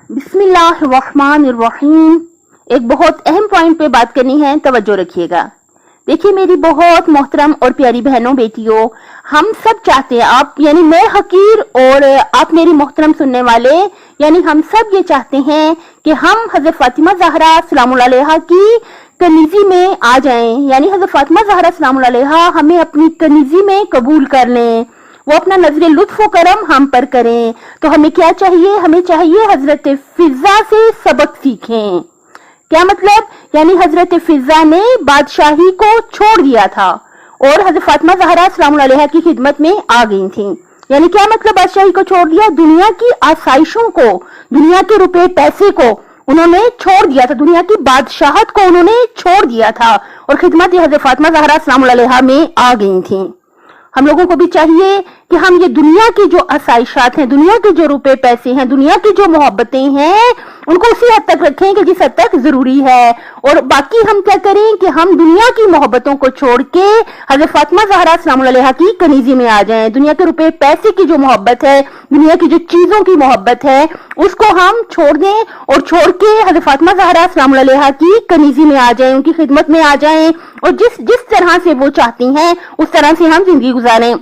बिस्मिल्लाहिर्रहमानिर्रहीम। एक बहुत अहम पॉइंट पे बात करनी है, तवज्जो रखिएगा। देखिए मेरी बहुत मोहतरम और प्यारी बहनों बेटियों, हम सब चाहते हैं, आप यानी मैं हकीर और आप मेरी मोहतरम सुनने वाले, यानी हम सब ये चाहते हैं कि हम हजरत फातिमा ज़हरा सलामुल्लाह अलैहा की कनीज़ी में आ जाएं, यानी हजरत फातिमा ज़हरा सलामुल्लाह अलैहा हमें अपनी कनीज़ी में कबूल कर लें, वो अपना नजर लुत्फ व करम हम पर करें। तो हमें क्या चाहिए? हमें चाहिए हजरत फिजा से सबक सीखें। क्या मतलब? यानी हजरत फिजा ने बादशाही को छोड़ दिया था और हजरत फातिमा ज़हरा सलामुल्लाह अलैहा की खिदमत में आ गई थी। यानी क्या मतलब बादशाही को छोड़ दिया? दुनिया की आसाइशों को, दुनिया के रुपए पैसे को उन्होंने छोड़ दिया था, दुनिया की बादशाहत को उन्होंने छोड़ दिया था और खिदमत हजरत फातिमा ज़हरा सलामुल्लाह अलैहा में आ गई थी। हम लोगों को भी चाहिए कि हम ये दुनिया की जो आसाइशात हैं, दुनिया के जो रुपए पैसे हैं, दुनिया की जो मोहब्बतें हैं, उनको उसी हद तक रखें कि जिस हद तक जरूरी है, और बाकी हम क्या करें कि हम दुनिया की मोहब्बतों को छोड़ के हज़रत फातिमा ज़हरा सलामुल्लाह अलैहा की कनीज़ी में आ जाएं। दुनिया के रुपए पैसे की जो मोहब्बत है, दुनिया की जो चीजों की मोहब्बत है, उसको हम छोड़ दें और छोड़ के हज़रत फातिमा ज़हरा सलामुल्लाह अलैहा की कनीज़ी में आ जाएं, उनकी खिदमत में आ जाएं और जिस तरह से वो चाहती हैं उस तरह से हम जिंदगी गुजारें।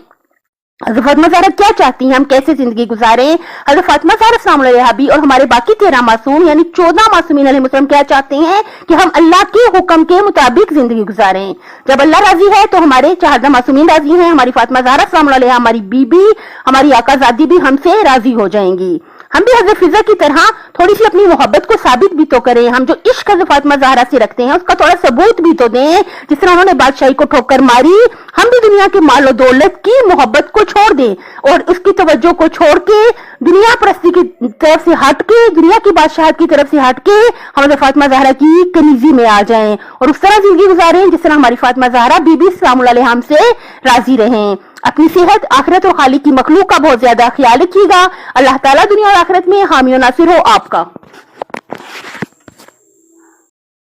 हज़रत फातिमा ज़हरा क्या चाहती हैं, हम कैसे जिंदगी गुजारें? हज़रत फातिमा ज़हरा सलामुल्लाह अलैहा भी और हमारे बाकी 13 मासूम यानी 14 मासूमीन अलैहिस्सलाम क्या चाहते हैं कि हम अल्लाह के हुक्म के मुताबिक जिंदगी गुजारें। जब अल्लाह राजी है तो हमारे 14 मासूमीन राजी हैं, हमारी फातिमा ज़हरा सलामुल्लाह अलैहा, हमारी बीबी, हमारी आकाज़ादी भी हमसे राजी हो जाएंगी। हम भी हज़रत फिजा की तरह थोड़ी सी अपनी मोहब्बत को साबित भी तो करें। हम जो इश्क हज़रत फातिमा ज़हरा से रखते हैं उसका थोड़ा सबूत भी तो दें। जिस तरह उन्होंने बादशाही को ठोकर मारी, हम भी दुनिया के मालो दौलत की मोहब्बत को छोड़ दें और उसकी तवज्जो को छोड़ के दुनिया परस्ती की तरफ से हट के, दुनिया की बादशाहत की तरफ से हट के हम हज़रत फातिमा ज़हरा की कनीज़ी में आ जाएं और उस तरह जिंदगी गुजारें जिस तरह हमारी फातिमा ज़हरा बीबी सलामुल्लाह अलैहा हमसे राजी रहें। अपनी सेहत, आखिरत और खालिक की मखलूक का बहुत ज्यादा ख्याल रखिएगा। अल्लाह ताला दुनिया और आखिरत में हामी और नासिर हो आपका।